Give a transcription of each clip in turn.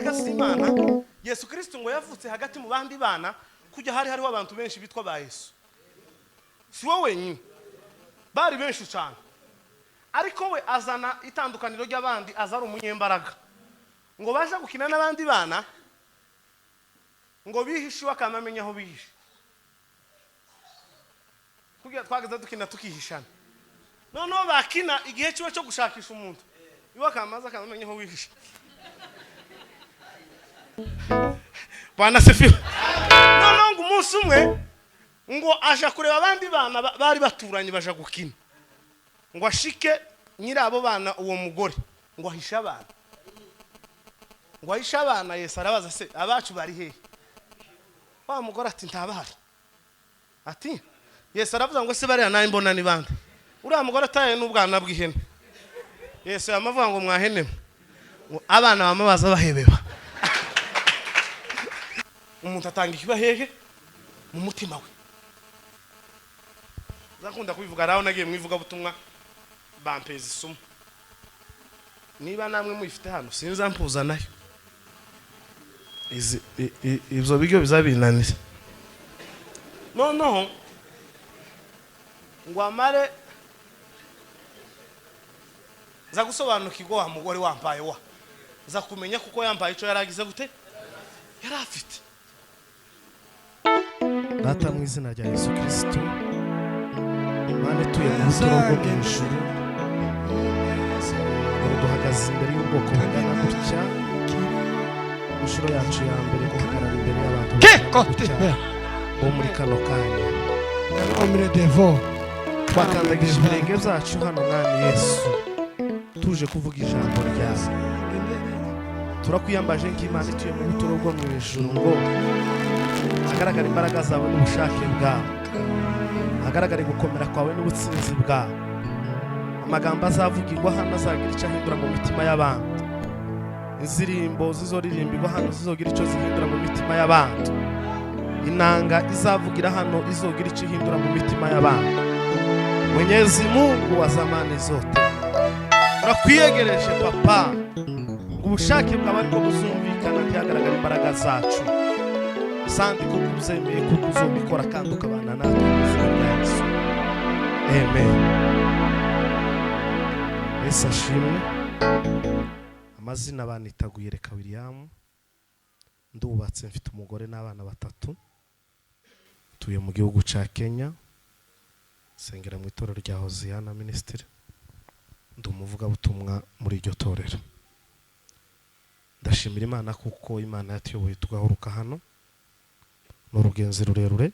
imbaraga z'Imana. Yesu Kristo ngo yavutse hagati mu bandi bana kujya hariho abantu benshi bitwa ba Yesu. Si wowe wenyine, bari benshi cyane, ariko we azana itandukaniro ry'abandi, azara umunyembaraga ngo baje gukina n'abandi bana, ngo bihishe bakamamenya aho bihishe. Kugira twageze dukina tukihishana, noneho bakina igihe cyo gushakisha umuntu, iwe akamaza akamamenya aho wihishe. Bwana sefiwe. Noneho ngo umunsi umwe ngo aje kureba abandi bana bari baturanye baje gukina, ngo ashike nyirabo bana uwo mugore ngo ahisha abana, ngo ahisha abana. Yesu arabaza se abacu bari hehe? Wa mugore ati ntabahari. Ati Yesu aravuga ngo se bariya naye mbona ni bande? Uriya mugore ataye n'ubwana bw'ihene. Yesu yamavuga ngo mwahene, abana bamabaza bahebeba. Umuntu atanga ikibahehe mu mutima we. Zakunda kubivuga raho nagiye mwivuga butumwa bampeza isomo. Niba namwe muyifite hano sinza mpuza nayo. Ibyo bigyo bizabinanira. Noneho ngo amare za gusobanukirwa wa mugore wampaye wa za kumenya kuko yambaye ico yaragize gute yarafite. Data mu izina rya Yesu Kristo, Mana tuye mu buturo bwo mu ijuru, duhagaze imbere y'ubwoko bungana gutya, inshuro yacu ya mbere guhagarara imbere y'abantu bo muri kano kanya. Twakandagije ibirenge byacu hano Mwami Yesu, tuje kuvuga ijambo ryawe. Turakwiyambaje nk'Imana ituye mu buturo bwo mu ijuru, ngo hagaragara imbaraga zawe n'ubushake bwawe, hagaragare gukomera kwawe n'ubutsinzi bwawe. Amagambo azavugirwa hano azagira icyo ahindura mu mitima y'abantu. Inzirimbo zizoririmbirwa hano zizogira icyo zihindura mu mitima y'abantu. Inanga izavugira hano izogira icyo ihindura mu mitima y'abantu. Mwenyezi Mungu wa zamani zote, turakwiyegereje papa, ubushake bwawe ariko buzumvikana ntihagaragara imbaraga zacu. Sandi kuko uzemeye kuko uzobikora kandi ukabana natwe mu izina rya Yesu. Amen. Yesu ashimwe. Amazina banitaguye Reka William, ndubatse mfite umugore n'abana 3, tuye mu gihugu ca Kenya, sengera mu itorero rya Hosiana Ministry, ndumuvuga butumwa muri iryo torero. Ndashimira Imana kuko Imana yatuyoboye tugahuruka hano n'urugenzi rurerure,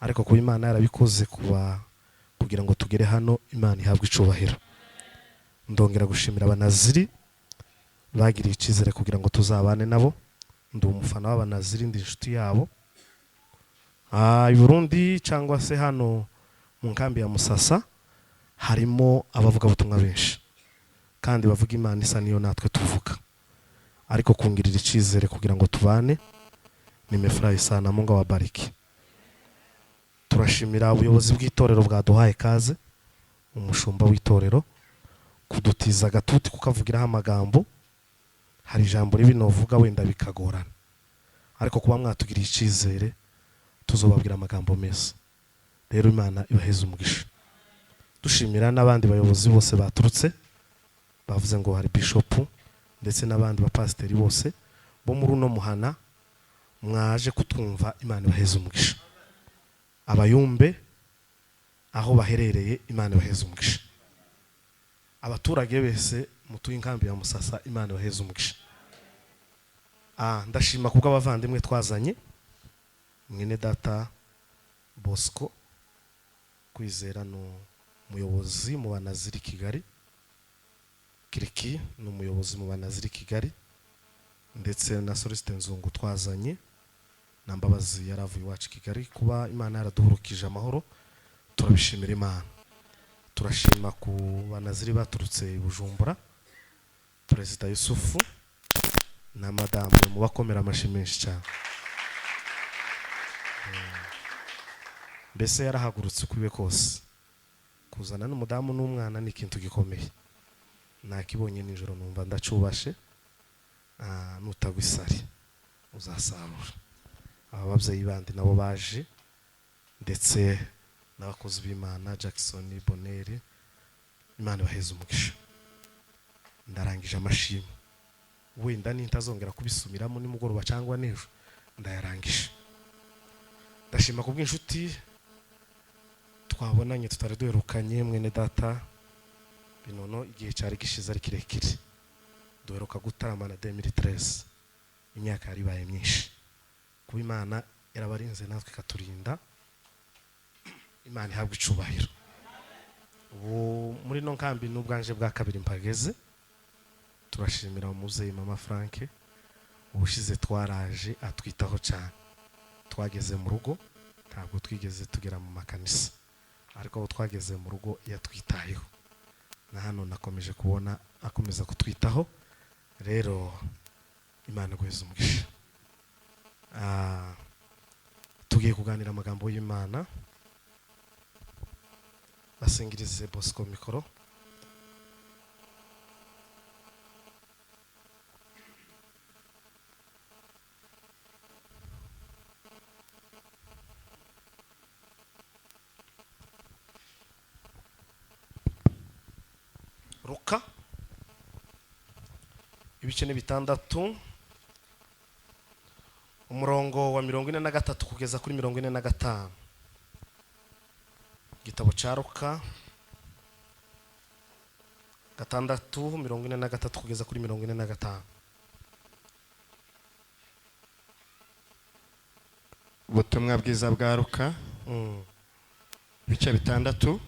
ariko kuba Imana yarabikoze kugira ngo tugere hano, Imana ihabwe icubahiro. Ndongera gushimira abanaziri bagiriye icizere kugira ngo tuzabane nabo. Ndi umufana w'abanaziri, ndi inshuti yabo i Burundi cyangwa se hano mu nkambi ya Musasa. Harimo abavuga butumwa benshi kandi bavuga Imana isa niyo natwe tuvuga, ariko kungirira icizere kugira ngo tubane nimefurahi sana. Mungu awabariki. Turashimira ubuyobozi bw'itorero bwaduhaye kaze, umushumba w'itorero kudutiza gatuti kukavugiraho amagambo. Hari ijambo ribi novuga wenda bikagorana, ariko kuba mwatugiriye icizere tuzobabwira amagambo meza. Rero Imana ibaheze umugisha. Dushimira n'abandi bayobozi bose baturutse, bavuze ngo hari bishop ndetse n'abandi bapasiteri bose bo muri uno muhana mwaje kutwumva. Imana ibaheze umugisha. Abayumbe aho baherereye, Imana ibaheze umugisha. Abaturage bese mutuye inkambi ya Musasa, Imana ibaheze umugisha. Ndashima kubwo abavandimwe twazanye, mwene data Bosco Kwizera no muyobozi mu banaziri Kigali, Kiriki no muyobozi mu banaziri Kigali, ndetse na Soliste Nzungu twazanye na Mbabazi yaravuye iwacu Kigali. Kuba Imana yaraduhurukije amahoro, turabishimira Imana. Turashima ku banaziri baturutse i Bujumbura, Perezida Yusufu na Madame mu bakomera amashi menshi cyane. Mbese yarahagurutse kwiwe kose. Kuzana n'umudamu n'umwana ni ikintu gikomeye. Nakibonye nijoro numva ndacubashe, nutagwa isari uzasarura. Aba babyeyi bandi nabo baje ndetse n'abakozi b'Imana Jackson Boneri, Imana baheze umugisha. Ndarangije amashimwe, wenda nintazongera kubisumiramo nimugoroba cyangwa n'ejo ndayarangije. Ndashima kubw'inshuti twabonanye tutari duherukanye, mwene data Binono igihe cyari gishize ari kirekire, duheruka gutaramana 2013, imyaka yari baye myinshi. Kuba Imana yarabarinze natwe ikaturinda, Imana ihabwa icubahiro. Ubu muri no nkambi n'ubwanje bwa kabiri mpageze, turashimira umuzeyi Mama Frank, ubushize twaraje atwitaho cyane. Twageze mu rugo ntabwo twigeze tugera mu makanisa, ariko aho twageze mu rugo yatwitayeho, na hano nakomeje kubona akomeza kutwitaho. Rero Imana guheza umugisha. Tugiye kuganira amagambo y'Imana. Basengirize Bosco mikoro. Luka ibice 6 umurongo wa 43 kugeza kuri 45. Gitabo cha Luka 6:43 kugeza kuri 45. Ubutumwa bwiza bwa Luka ibice 6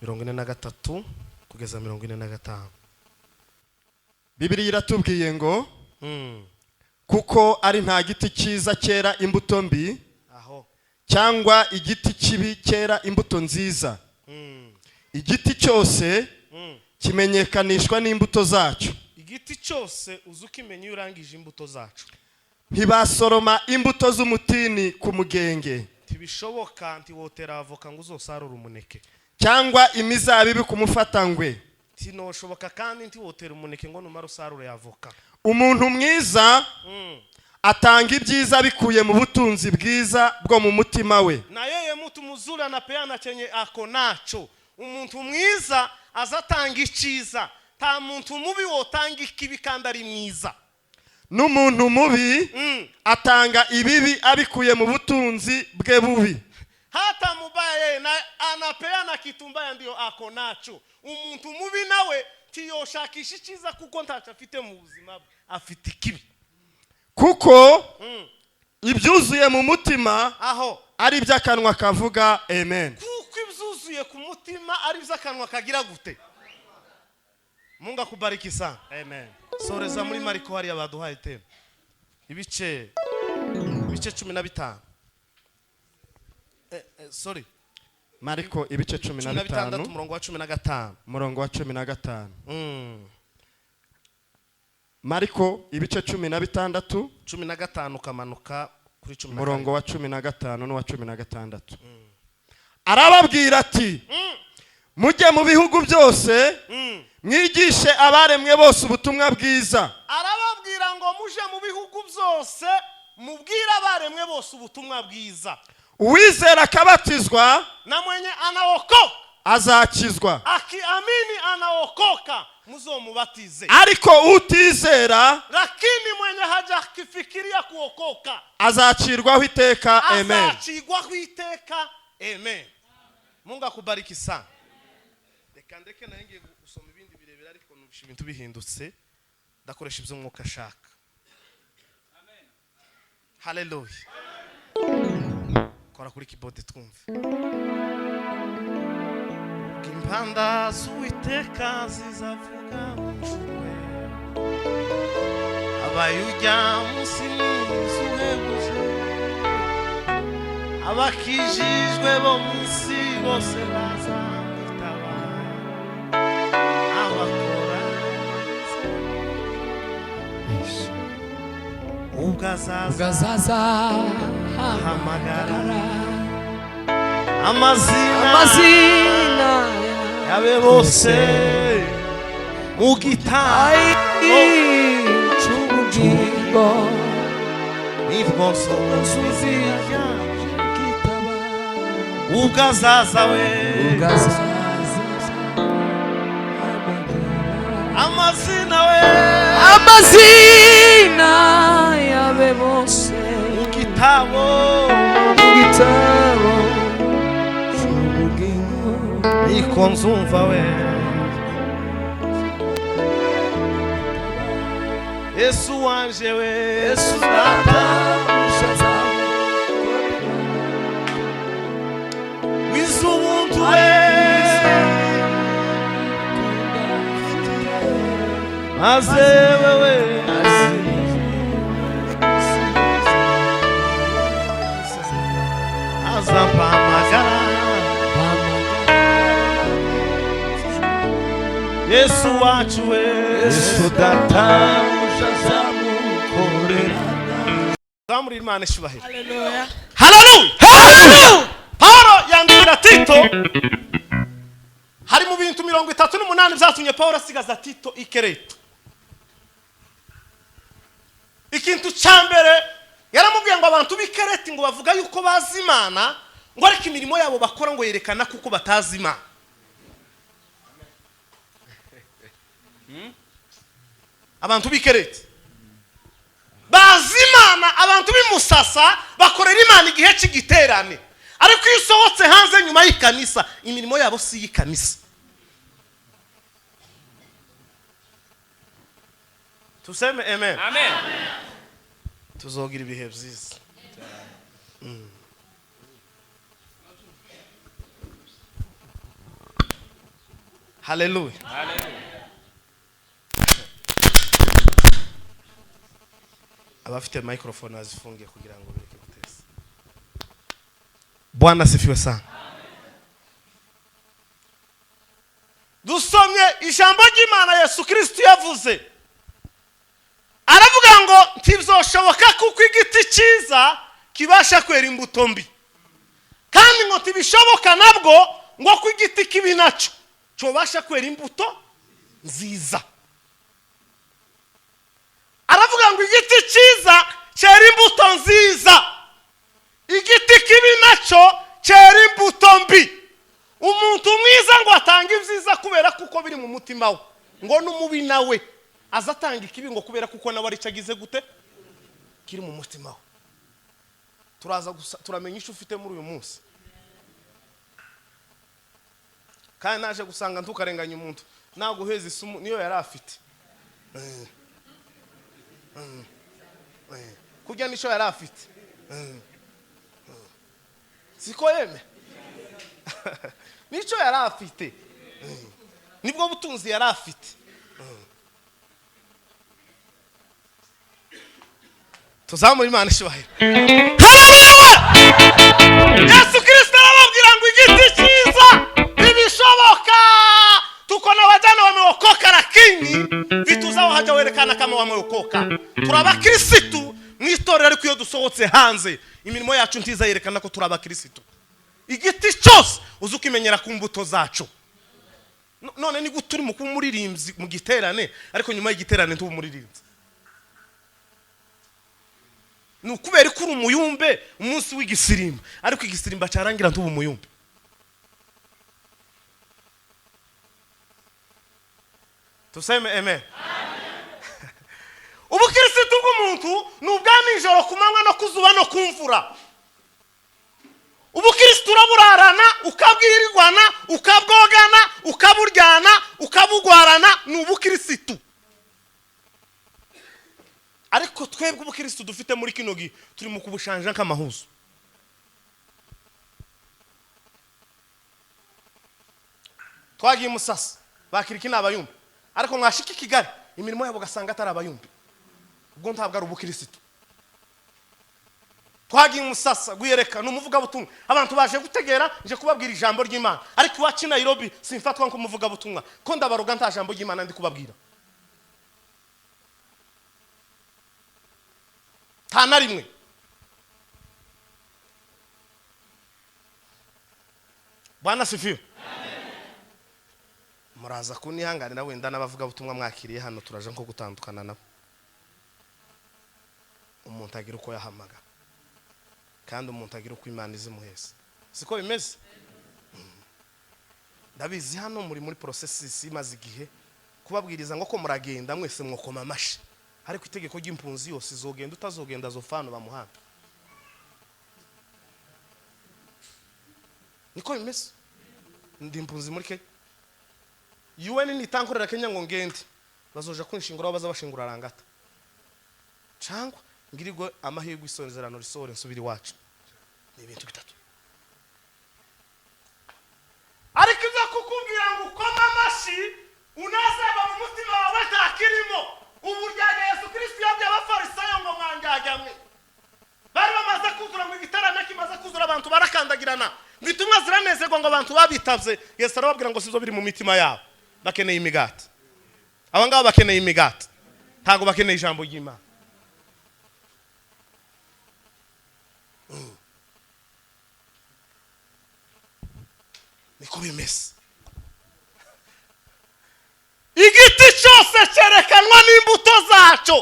43 kugeza 45. Bibiliya iratubwiye ngo kuko ari nta giti cyiza cyera imbuto mbi aho cyangwa igiti kibi cyera imbuto nziza. Igiti cyose kimenyekanishwa n'imbuto zacyo. Igiti cyose uzukimenya urangije imbuto zacu. Ntibasoroma imbuto z'umutini ku mugenge, tibishoboka ntiwotera avoka ngo uzosarura umuneke, cyangwa imizabibu ku mufatangwe, tinoshoboka kandi ntiwotera umuneke ngo numara usarura yavoka. Umuntu mwiza atanga ibyiza bikuye mu butunzi bwiza bwo mu mutima we, na yeye mtu mzuri anapeana chenye ako nacho. Umuntu mwiza azatanga iciza, ta muntu mubi wotanga ikibi kandi ari mwiza. N'umuntu mubi atanga ibibi abikuye mu butunzi bwe bubi. Hata mubaya na anapeana kitu mbaya ndio ako nacho. Umuntu mubi nawe tiyoshakisha iciza kuko ntacha afite mu buzima afite ikibi. Kuko ibyuzuye mu mutima aho ari by'akanwa kavuga amen. Kuko ibyuzuye ku mutima ari by'akanwa kagira gute? Mungu akubariki sana. Amen. Soreza muri Mariko hari abaduhaye teme. Ibice 15. Sorry. Mariko ibice 15 umurongo wa 15. Umurongo wa 15. Mariko ibice 16 15 kamanuka kuri 15. Umurongo wa 15 n'uwa 16. Arababwira ati mujye mu bihugu byose mwigishe abaremwe bose ubutumwa bwiza. Arababwira ngo muje mu bihugu byose mubwira abaremwe bose ubutumwa bwiza. Uwizera akabatizwa na mwenye anaokoka azakizwa, akiamini anaokoka muzomubatize. Ariko utizera lakini mwenye hajakifikiria kuokoka azacirwaho iteka. Amen. Azacirwaho iteka. Amen. Mungu akubariki sana. Reka ndeke nange gusoma ibindi birebera ariko nubisha ibintu bihindutse ndakoresha ibyo mwuka ashaka. Amen. Hallelujah. Kora kuri keyboard twumve. Impanda z'Uwiteka zizavuga mujwe, abayujya munsi n'izuhebuje, abakijijwe bo munsi bose bazamwitaba, abakora ugazaza hamagara amazina yabe bose mu gitabo nibwo nsubizi ugazaza we amazina we amazina yawe bose mu gitabo cy'ubugingo niko nzumva we Yesu wanje we Yesu data wizubuntu we maze wewe azampamagara Yesu wacu we Yesu data zamuri Imana ishubahira haleluya haleluya Paulo yandikira Tito hari mu bintu 38 byatumye Paulo asigaza Tito ikereto ikintu cyambere yaramubwiye ngo abantu bikereti ngo bavuga yuko bazi Imana ngo ariko imirimo yabo bakora ngo yerekana kuko batazi Imana abantu bikereti bazi Imana abantu bimusasa bakorera Imana igihe cy'igiterane ariko iyo usohotse hanze nyuma y'ikanisa imirimo yabo si y'ikanisa tuseme amen amen tuzogira ibihe byiza haleluya abafite microphone azifungiye kugira ngo bireke guteza Bwana sifiwe sana dusomye ijambo ry'Imana Yesu Kristo yavuze aravuga ngo ntibizoshoboka kuko igiti cyiza kibasha kwera imbuto mbi kandi ngo ntibishoboka nabwo ngo ku igiti kibi nacyo cyobasha kwera imbuto nziza aravuga ngo igiti cyiza cyera imbuto nziza igiti kibi nacyo cyera imbuto mbi umuntu mwiza ngo atange ibyiza kubera kuko biri mu mutima we ngo n'umubi nawe azatanga ikibi ngo kubera kuko nawe aricagize gute kiri mu mutima we turaza turamenya icyo ufite muri uyu munsi kandi naje gusanga ntukarenganya umuntu naguheza isumu niyo yari afite kujya nisho yari afite siko yeme nico yari afite nibwo butunzi yari afite tuzamura Imana ishubahira haleluya Yesu Kristo arababwira ngo igiti cyiza ntibishoboka tuko na wajana wameokoka lakini vitu zao hajawerekana kama wameokoka turaba Kristo mwitorera ariko iyo dusohotse hanze imirimo yacu ntiza yerekana ko turaba Kristo igiti cyose uzukimenyera ku mbuto zacu none ni guturi mu kumuririmbyi mu giterane ariko nyuma y'igiterane ntubu muririmbyi nukubera ko umuyumbe umunsi w'igisirimba ariko igisirimba cyarangira ntubu umuyumbe tuseme amen ubukristo bw'umuntu n'ubwami ijoro kumanywa no kuzuba no kumvura ubukristo uraburarana ukabwirirwana ukabwogana ukaburyana ukabugwarana n'ubukristo ariko twebwe ubukristo dufite muri kino gihe turi mu kubushanja nk'amahuzo twagiye Musasa bakiriki n'abayumbi ariko mwashika Kigali imirimo yabo gasanga atari abayumbi ubwo ntabwo ari ubukristo twagiye Musasa guyereka n'umuvuga butumwa abantu baje gutegera nje kubabwira ijambo ry'Imana ariko iwacu i Nairobi simfatwa nko muvuga butumwa ko ndabaroga nta jambo ry'Imana ndi kubabwira nta na rimwe Bwana sifiwe muraza kunihanganira wenda n'abavuga butumwa mwakiriye hano turaje nko gutandukana nabo umuntu agira uko yahamagara kandi umuntu agira uko Imana izimuheza siko bimeze. Ndabizi hano muri processes imaze igihe kubabwiriza ngo ko muragenda mwese mwokoma amashi, ariko itegeko ry'impunzi yose izogenda utazogenda zofano bamuhamba. Niko bimeze. Ndi impunzi muri Kenya. UN nitankorera Kenya ngo ngende bazoja kunshingura baza bashingura rangata cyangwa ngirigwe amahirwe isonzerano risore nsubiri wacu. Ni ibintu bitatu. Ariko iza kukubwira ngo ukoma amashi unazaba mu mutima wawe ntakirimo. Uburyaga Yesu Kristo yabye abafarisayo ngo mwanjyagamwe. Bari bamaze kuzura ngo igitaramo kimaze kuzura abantu barakandagirana. Bitumwa ziranezerwa ngo abantu babitavye. Yesu arababwira ngo sizo biri mu mitima yabo. Bakeneye imigati. Abangaba bakeneye imigati. Ntago bakeneye ijambo ry'Imana. Niko bimeze. Igiti cyose cyerekanwa n'imbuto zaco.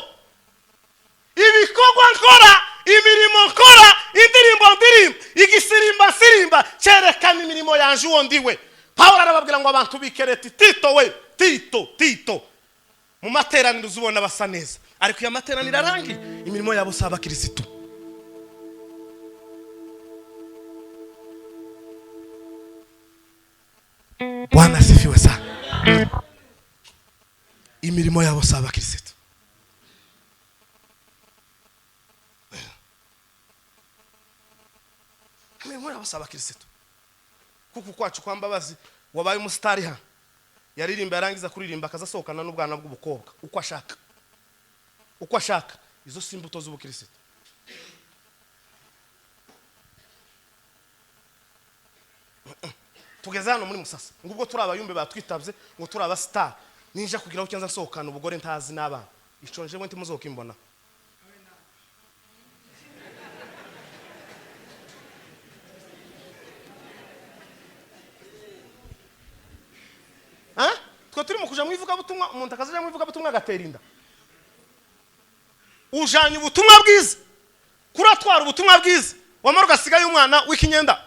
Ibikorwa nkora, imirimo nkora, indirimbo ndirimba, igisirimba sirimba cyerekana imirimo yanje uwo ndiwe. Paulo arababwira ngo abantu bikereti Tito mu materaniro uzubona basa neza, ariko ya materaniro arangi imirimo yabo saba Kristo. Bwana asifiwe sana. Imirimo yabo saba Kristo. Imirimo yabo saba Kristo. Kuko kwacu kwambabazi wabaye umusitari ha yaririmba yarangiza kuririmba akazasohokana n'ubwana bw'ubukobwa uko ashaka izo simbuto z'ubukristo. Tugeze hano muri Musasa ngubwo turi abayumbe batwitabye ngo turi abasitari ninja kugira aho cyanza sohokana ubugore ntazi n'abana iconje mwe ntimuzokimbona. Twe turi mu kuja mu ivuga butumwa umuntu akazaje mu ivuga butumwa agatera inda. Ujanye ubutumwa bwiza kuratwara ubutumwa bwiza wamaruka sigaye umwana w'ikinyenda.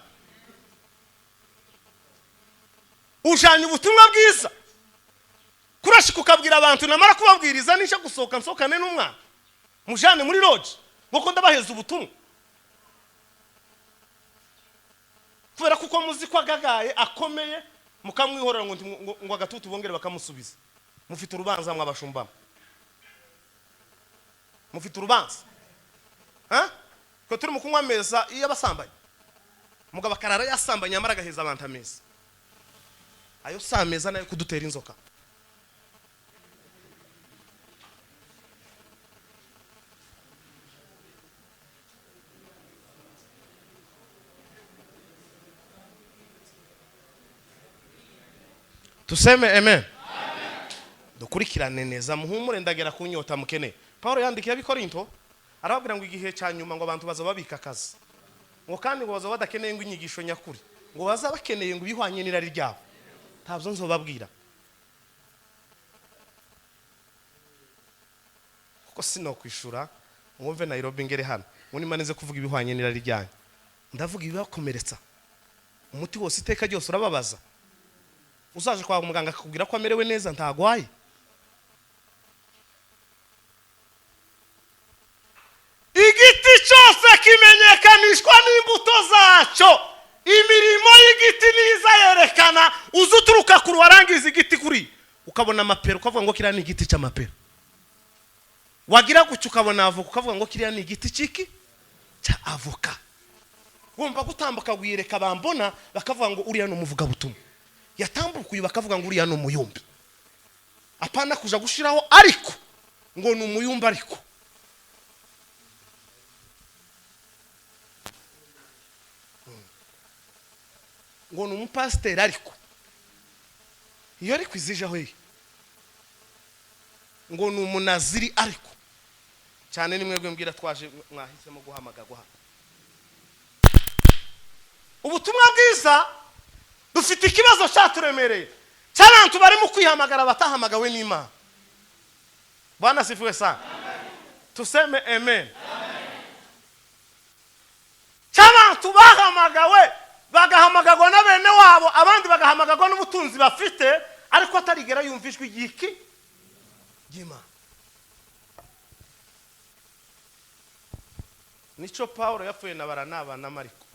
Ujanye ubutumwa bwiza kurashika ukabwira abantu namara kubabwiriza nisha gusohoka nsokane n'umwana mujane muri lodge ngo ndabaheza ubutumwa kubera kuko muzi ko agagaye akomeye mukamwihorera ngo agatutu bongere bakamusubiza. Mufite urubanza mwabashumba, mufite urubanza ko turi mu kunywa meza iyo abasambanye mugabo akarara yasambanye amara agaheza abantu ameza ayo sameza nayo kudutera inzoka. Tuseme amen. Dukurikirane neza muhumure ndagera kunyota mukene. Paulo yandikiye abikorinto arababwira ngo igihe cyanyuma ngo abantu baza babika akazi ngo kandi ngo baza badakeneye ngo inyigisho nyakuri ngo baza bakeneye ngo bihwanye n'irari ryabo. Ntabyo nzobabwira kuko sino kwishura mwumve Nairobi ngere hano ngo nimaneze kuvuga ibihwanye n'irari ryanyu. Ndavuga ibibakomeretsa umuti wose iteka ryose urababaza. Uzaje kwa muganga akakubwira ko amerewe neza ntagwaye. Igiti cyose kimenyekanishwa n'imbuto zaco. Imirimo y'igiti niza yerekana uzuturuka ku warangiza igiti kuri ukabona amapero ukavuga ngo kiriya ni igiti cy'amapero. Wagira gucyo ukabona avoka ukavuga ngo kiriya ni igiti ciki cya avoka. Wumva gutambuka gwireka bambona bakavuga ngo uriya no muvuga butumwa. Yatambukuye bakavuga ngo uriya no muyumbi. Apana kuja gushiraho ariko ngo ni umuyumbi ariko. Ngo ni umupasiteri ariko. Iyo ariko izijaho ye. Ngo ni umunaziri ariko. Cyane ni mwebwe mbwira twaje mwahisemo guhamagagwa. Ubutumwa bwiza dufite ikibazo cyaturemereye cy'abantu bari mu kwihamagara batahamagawe n'Imana. Bwana sifiwe sana. Tuseme amen. cy'abantu bahamagawe bagahamagagwa na bene wabo abandi bagahamagagwa n'ubutunzi bafite ariko atarigera yumva ijwi ry'iki ry'Imana. Nico Paulo yapfuye na Baranaba na Mariko.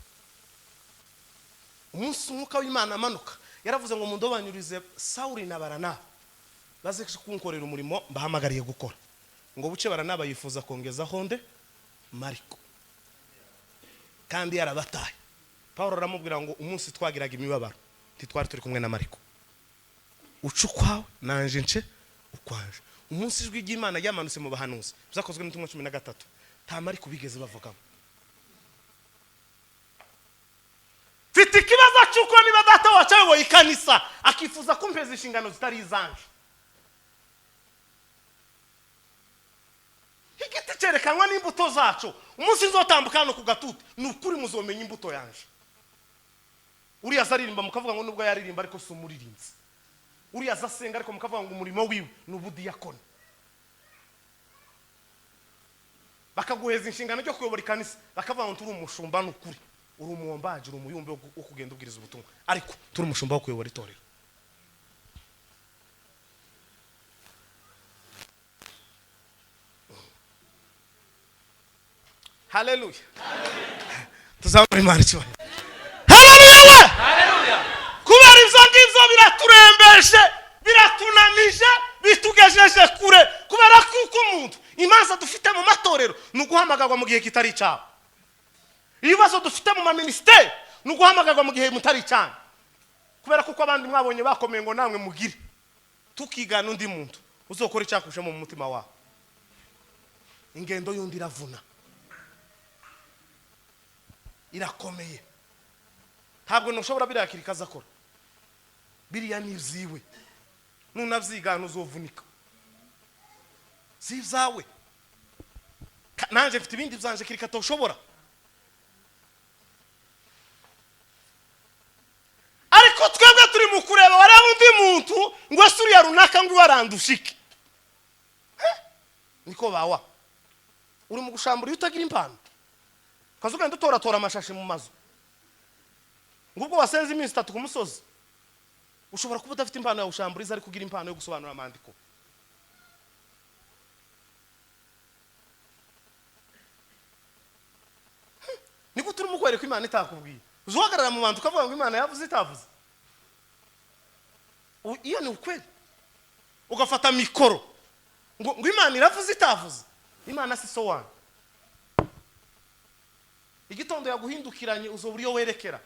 Umunsi umwuka w'Imana amanuka yaravuze ngo mundobanyurize Sawuli na Baranaba baze kunkorera umurimo bahamagariye gukora. Ngo buce Baranaba yifuza kongezaho nde Mariko kandi yarabataye. Paulo aramubwira ngo umunsi twagiraga imibabaro ntitwari turi kumwe na Mariko. Ucukwawe nanje nce ukwanje. Umunsi ijwi ry'Imana ryamanutse mu bahanuzi byakozwe n'intumwa 13 nta Mariko bigeze bavugamo. Mfite ikibazo cy'uko niba data wacu ayoboye ikanisa akifuza kumpeza inshingano zitari izanje. Igiti cyerekanwa n'imbuto zacu. Umunsi nzotambuka hano ku gatuti ni ukuri muzomenya imbuto yanje. Uriya azaririmba mukavuga ngo nubwo yaririmba ariko si umuririmbyi. Uriya azasenga ariko mukavuga ngo umurimo wiwe ni ubudiyakoni. Bakaguheza inshingano cyo kuyobora ikanisa bakavuga ngo turi umushumba n'ukuri uri umuwombaje uri umuyumbe wo kugenda ubwiriza ubutumwa ariko turi umushumba wo kuyobora itorero. Haleluya. Tuzamura Imana cyane. Haleluya. Haleluya. Kubera ibyo ngibyo biraturembeshe biratunanije bitugejeje kure kubera kuko umuntu imanza dufite mu matorero nuguhamagarwa mu gihe kitari cyabo. Ibibazo dufite mu ministeri nuguhamagarwa mu gihe mutari cyane. Kubera kuko abandi mwabonye bakomeye ngo namwe mugire tukigana undi muntu uzokora icyakusha mu mutima wawe. Ingendo yundi iravuna irakomeye ntabwo nushobora birakira kaza kora biriya niziwe nunavyigana uzovunika zizawe nanje mfite ibindi byanje kirika toshobora ariko twebwe turi mu kureba waraba undi muntu ngo asuriya runaka ngo warandushike niko bawa uri mu gushambura utagira impano kazuka ndutora amashashi mu mazu ngubwo wasenze iminsi 3 ku musozi ushobora kuba udafite impano ya ushamburiza ariko ugira impano yo gusobanura amandiko. Niko turi mu kwereka Imana itakubwiye uzohagarara mu bantu ukavuga ngo Imana yavuze itavuze. Iyo ni ukweli ugafata mikoro ngo Imana iravuze itavuze. Imana si so wana igitondo yaguhindukiranye uzoburiyo werekera.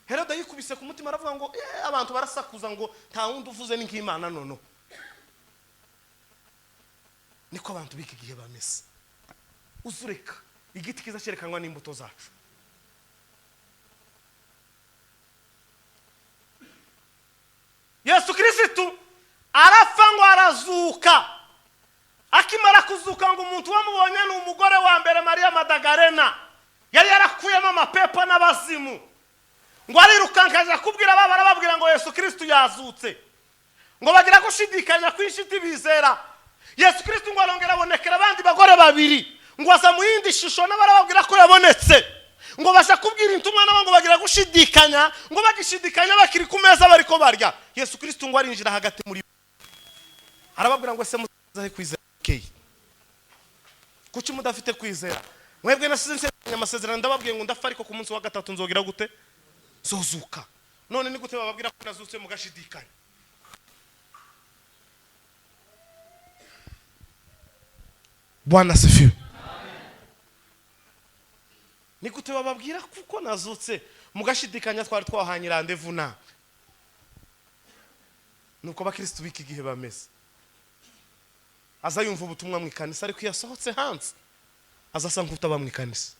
Herode yikubise ku mutima aravuga ngo abantu barasakuza ngo nta wundi uvuze ni nk'Imana nono. Niko abantu biki gihe bamese uzureka igiti kiza cyerekanwa n'imbuto zacu. Yesu Kristo arafa ngo arazuka. Akimara kuzuka ngo umuntu wamubonye ni umugore wa mbere Maria Madagarena yari yarakuyemo amapepo n'abazimu ngo arirukankaje kubwira barababwira ngo Yesu Kristo yazutse ngo bagira gushidikanya kwinshiti bizera. Yesu Kristo ngo arongera abonekera abandi bagore babiri ngo aza mu yindi shusho n'abarababwira ko yabonetse ngo basha kubwira intumwa nabo ngo bagira gushidikanya ngo bagishidikanya bakiri ku meza bariko barya. Yesu Kristo ngo arinjira hagati muri arababwira ngo se muzahe kwizera kuki mudafite kwizera mwebwe nasize amasezerano ndababwiye ngo ndafa ariko ku munsi wa gatatu nzogira gute zozuka. None ni gute bababwira ko nazutse mugashidikanya? Bwana sifiwe. Ni gute bababwira kuko nazutse mugashidikanya twari twahanye rendezvous na nuko bakristo biki gihe bameze aza yumva ubutumwa mu ikanisa ariko yasohotse hanze azasa nk'utaba mu ikanisa.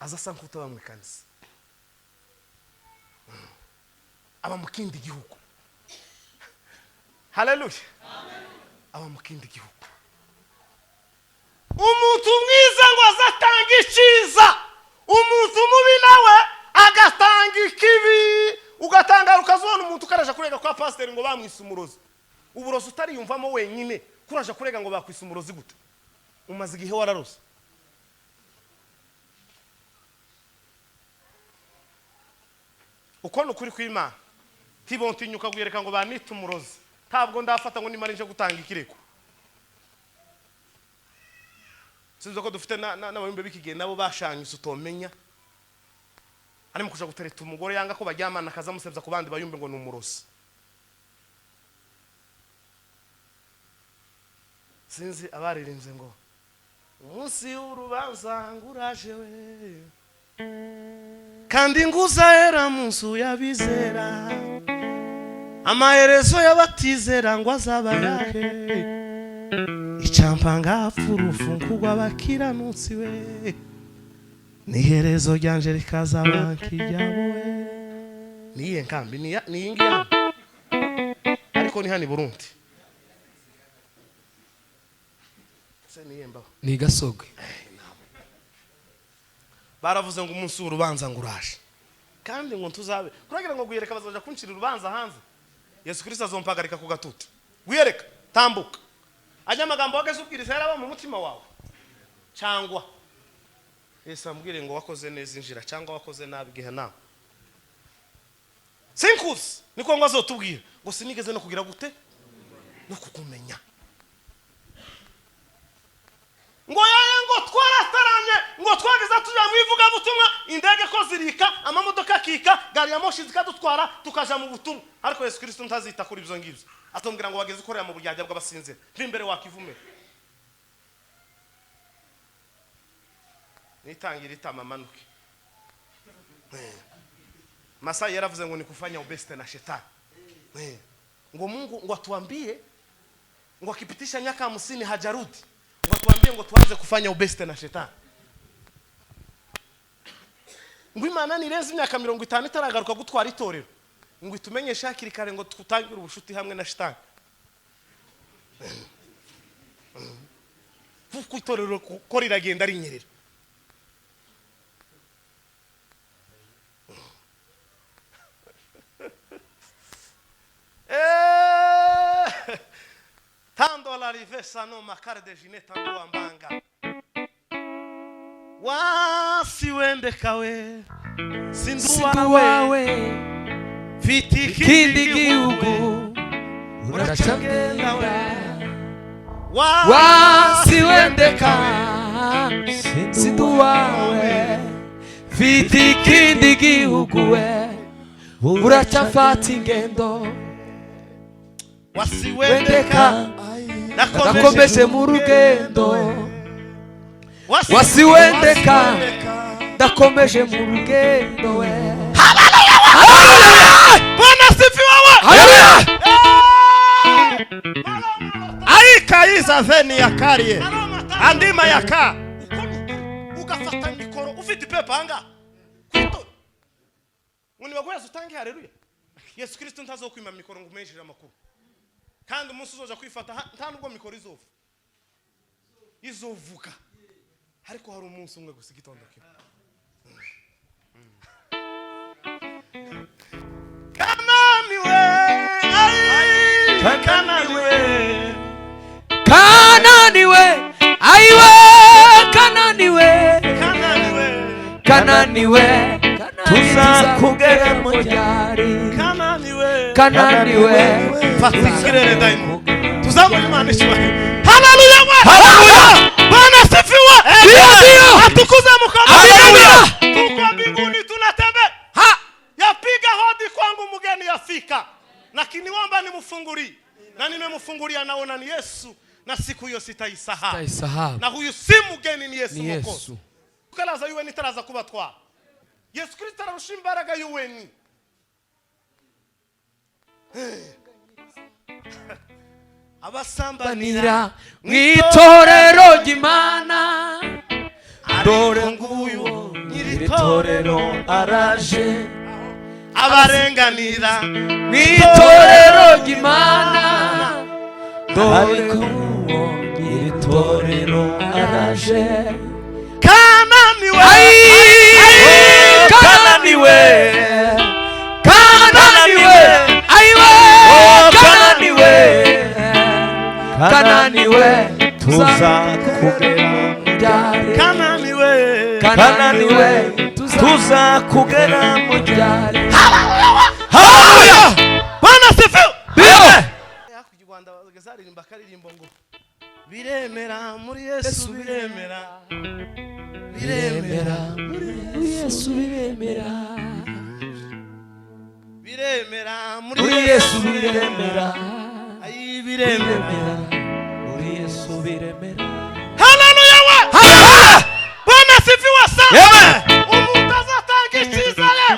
Azasa nk'utaba mu ikanisa aba mu kindi gihugu. Haleluya. Amen. Aba mu kindi gihugu. Umuntu mwiza ngo azatanga iciza umuntu mubi nawe agatanga ikibi ugatanga ukazona umuntu ukaraje kurega kwa pastor ngo bamwise umurozi. Uburozi utari yumvamo wenyine kuraje kurega ngo bakwise umurozi gute? umaze igihe wararose uko nukuri kw'Imana tibontinyuka guyereka ngo banite umurozi ntabwo ndafata ngo nimara nje gutanga ikireko sinzo ko dufite n'abayumbe bikigiye nabo bashanyuse utomenya ari mukuja gutereta umugore yanga ko bajyamana akaza musebza ku bandi bayumbe ngo ni umurozi sinzi abaririnze ngo umunsi w'urubanza nguraje we kandi nguzahera mu nzu y'abizera amaherezo y'abatizera ngo azaba yahe icampa ngapfa urufungu rw'abakiranutsi we n'iherezo ryanje rikazaba nk'iryabo we niye nkambi niyi ngiyi ariko ni hano i Burundi se niye mbaho ni Gasogwe baravuze ngo umunsi w'urubanza nguraje kandi ngo tuzabe kuragira ngo guyereka bazaja kunshira urubanza hanze Yesu Kristo azompagarika ku gatuti guyereka tambuka ajya amagambo wageze ubwiriza yaraba mu mutima wawe cyangwa Yesu ambwire ngo wakoze neza injira cyangwa wakoze nabi gihe nawe sinkuzi niko ngo azotubwira ngo sinigeze no kugira gute no kukumenya ngo yaye ngo twarataranye ngo twageza tuja mu ivuga butumwa indege ko zirika amamodoka kika gari ya moshi zikadutwara tukaja mu butumwa ariko Yesu Kristo ntazita kuri ibyo ngibyo atombwira ngo bageze ukorera mu bujyajya bw'abasinzira mpimbere wakivume nitangira itama manuke Masai yaravuze ngo ni kufanya ubeste na shetani ngo Mungu ngo atuambie ngo akipitisha miaka 50 hajarudi ngo atuambie ngo tuanze kufanya ubeste na shetani ngo Imana nirenze imyaka 50 itaragaruka gutwara itorero ngo itumenyeshe hakiri kare ngo tutangire ubushuti hamwe na shetani kuko itorero ko riragenda rinyerera tando la rivesa no makare de jineta ndo ambanga wasiwende kawe sinduwawe kindi gihugu uracagenda wasiwendeka sinduwawe fiti ikindi gihugu we uracafata ingendo wasiwendeka nakomeje mu rugendo wasiwendeka ndakomeje mu rugendo we Bwana sifiwe we Aika iza veni ya karie andima yaka ugafata mikoro ufite pepa hanga kwito Muni bagweza utange haleluya Yesu Kristo ntazokwima mikoro ngo umenjire amakuru kandi umunsi uzoja kwifata nta nubwo mikoro izovuga ariko hari umunsi umwe gusa igitondo kimwe Kananiwe aiwe Kananiwe tuza kugera mu ryari Kananiwe fatikirere daimo tuzamuri Imana ishimwe haleluya Bwana sifiwe ndio atukuze mkono haleluya tuko mbinguni tunatembea yapiga hodi kwangu mgeni yafika lakini niomba nimfungulie na nimemfungulia naona ni Yesu na siku hiyo sitaisahau na huyu si mgeni ni Yesu Mwokozi ukalaza yuwe nitaraza kubatwa Yesu Kristo ararusha imbaraga yuweni abasambanira mwitorero ry'Imana dore nguyu nyiritorero araje abarenganira mwitorero ry'Imana dore nguyu nyiritorero araje Kananiwe Kananiwe tuzakugera mu byare Kanani we Kanani we tuzakugera mu byare. haleluya Bwana sifiwe. hakurya u Rwanda bazaririmba akaririmbo ngo biremera muri Yesu biremera biremera muri Yesu biremera biremera muri Yesu biremera ayi biremera muri Yesu biremera. Haleluya we. Bwana sifiwe sana. Umuntu azatanga icyizere,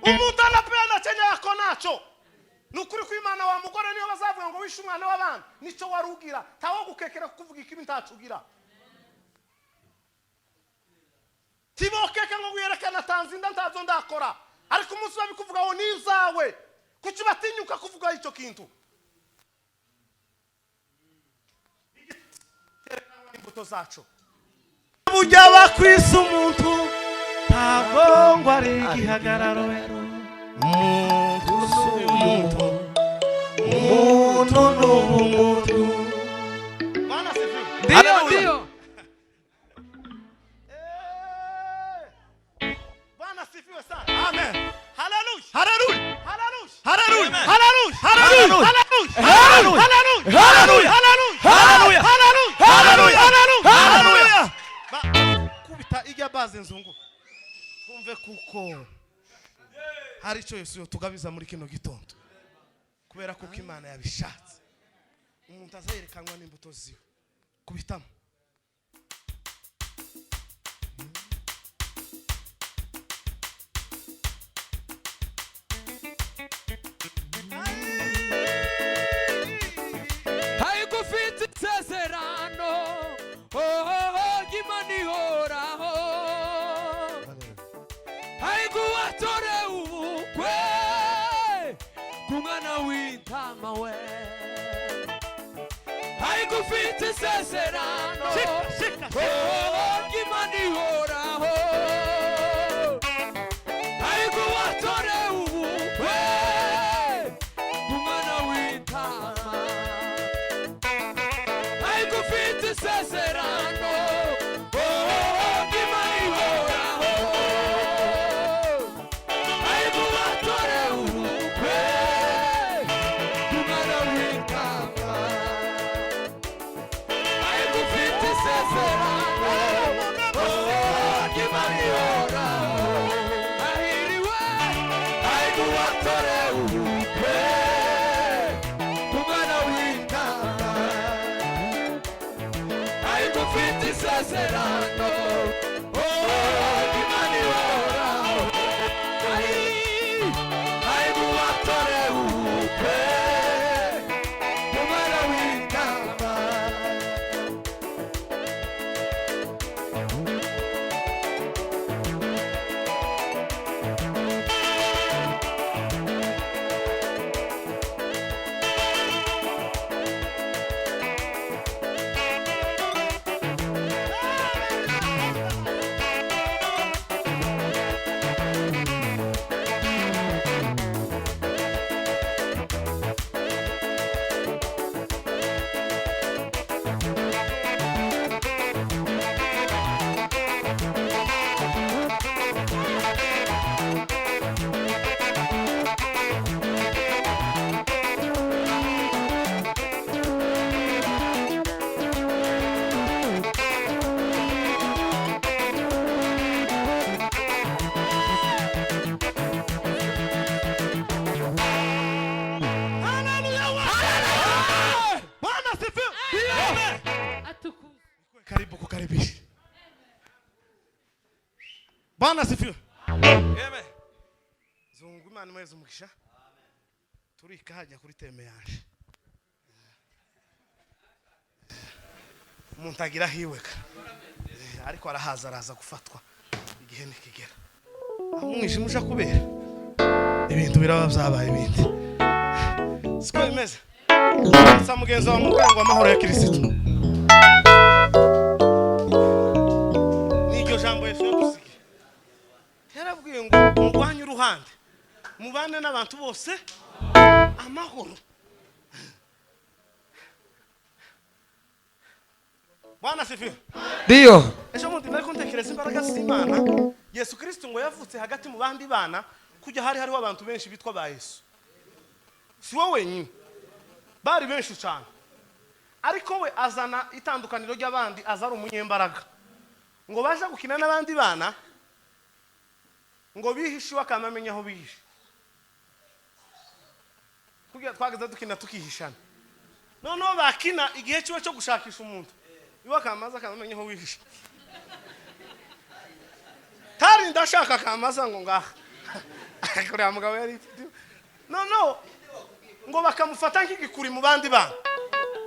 umuntu anapeana chenye yako nacho. Nukuri kw'Imana wa mugore niyo bazavuga ngo wishe umwana w'abana nico warugira tawo gukekera kuvuga ikibi ntacugira. Tibokeka ngo wiyerekana tanzinda ntazo ndakora ariko umunsi babikuvuga ngo nizawe kuki batinyuka kuvuga icyo kintu. Imbuto zacu bujya bakwisa umuntu ntabwo ngo ari igihagararo. Umuntu n'umuntu umuntu n'umuntu. Bwana sifiwe. Ndio Bwana sifiwe sana. Amen. Haleluya. haleluya Haleluya. haleluya Haleluya. Haleluya. Haleluya. Haleluya. Haleluya. Haleluya. haleluya kubita ijya baze nzungu twumve kuko hari icyo Yesu tugabiza muri kino gitondo kubera kuko Imana yabishatse umuntu azerekanwa n'imbuto ziwe kubitamo. haigufite isezerano ry'Imana ihoraho haiguwatore ubukwe k'umwana w'intama we haigufite isezerano ry'Imana ihoraho haiguwatore ubukwe k'umwana w'intama haigufite isezerano ry'Imana ihoraho haiguwatore ubukwe k'umwana w'intama haigufite isezerano ry'Imana ihoraho hahiriwe haiguwatore ubukwe k'umwana w'intama haigufite isezerano ry'Imana ihoraho haiguwatore ubukwe k'umwana w'intama Karibu kukaribisha. Bwana sifiwe. amen Zungu Imana mwezi umugisha. Turika hajya kuri teme yanje. Umuntu agira hiweka. Ariko araza gufatwa igihe nikigera. Aho umwijima uja kubera. Ibintu biraba byabaye ibindi. Siko bimeze. Sa mugenzi wa muganga w'amahoro ya Kristo. Niryo jambo Yesu yadusigiye. Yarabwiye ngo mugwanye uruhande. Mubane n'abantu bose amahoro. Bwana sifiwe. Ndio. Ejo mundi nari kuntekereza imbaraga z'Imana. Yesu Kristo ngo yavutse hagati mu bandi bana kujya hariho abantu benshi bitwa ba Yesu. Si wowe wenyine. Bari benshi cyane. Ariko we azana itandukaniro ry'abandi, azara umunyembaraga. Ngo baje gukina n'abandi bana, ngo bihishe bakamamenya aho bihishe. Kugira twageze dukina tukihishana. Noneho bakina igihe cyo gushakisha umuntu. Iwa kamaza akamenya aho wihishe. Tari ndashaka kamaza ngo ngaha. Kuri amugabo yari. No. Ngo bakamufata nk'igikuri mu bandi bana.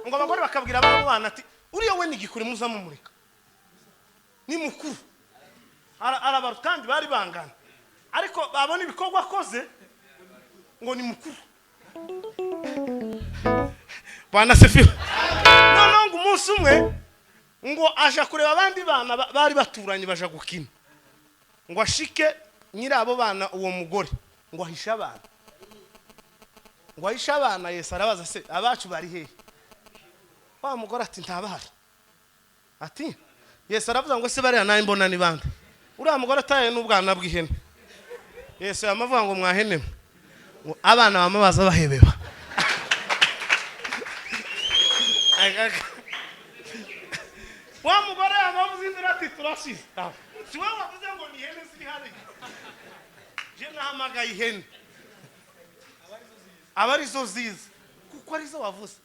Ngo abagore bakabwira abo bana ati uriya we ni igikuri muza mumurika. Ni mukuru. Arabaru kandi bari bangana. Ariko babona ibikorwa akoze ngo ni mukuru. Bwana sifiwe. Noneho ngo umunsi umwe ngo aja kureba abandi bana bari baturanye baja gukina. Ngo ashike nyirabo bana uwo mugore ngo ahisha abana. Ngo ahisha abana Yesu arabaza se abacu bari hehe? Wa mugore ati ntabahari. Ati Yesu aravuga ngo se bari naye mbona ni bande. Uriya mugore ataye n'ubwana bw'ihene. Yesu yamavuga ngo mwahene. Abana bamabaza bahebeba. Wa mugore yamavuze indira ati turashize. Si wowe wavuze ngo ni ihene ziri hano. Je nahamagaye ihene. Abarizo ziza. Kuko arizo wavuze.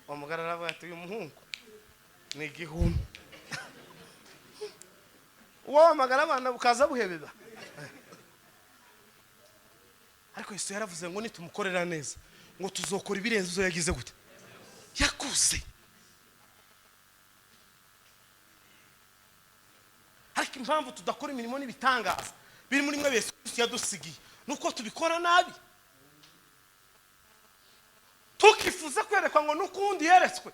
Wa mugore aravuga ati uyu muhungu ni igihumi. Uwo magara abana bukaza buhebeba. Ariko Yesu yaravuze ngo nitumukorera neza ngo tuzokora ibirenze uzo yagize gute yakuze. Ariko impamvu tudakora imirimo n'ibitangaza biri muri mwe Yesu yadusigiye nuko tubikora nabi. Tukifuza kwerekwa ngo nukundi yeretswe.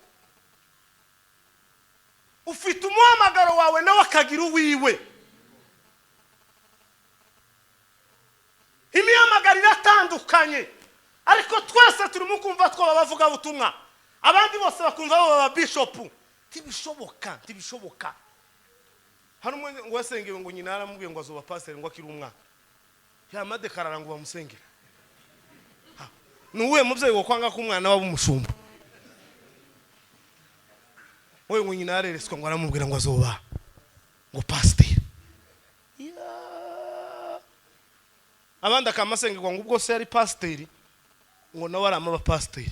Ufite umuhamagaro wawe nawe akagira uwiwe. Imihamagaro iratandukanye. Ariko twese turimo kumva two bavuga butumwa. Abandi bose bakumva baba bishop. Tibishoboka. Hano umwe ngo wasengewe ngo nyina aramubwiye ngo azoba pastor ngo akiri umwana. Yamadekarara ngo bamusengere. Nuwe mubyeyi wo kwanga ko umwana wabo umushumba. Wewe ngo nyina arereswa ngo aramubwira ngo azoba ngo pastor. Abandi akamasengerwa ngo ubwo se yari pastor ngo nawe arama ba pastor.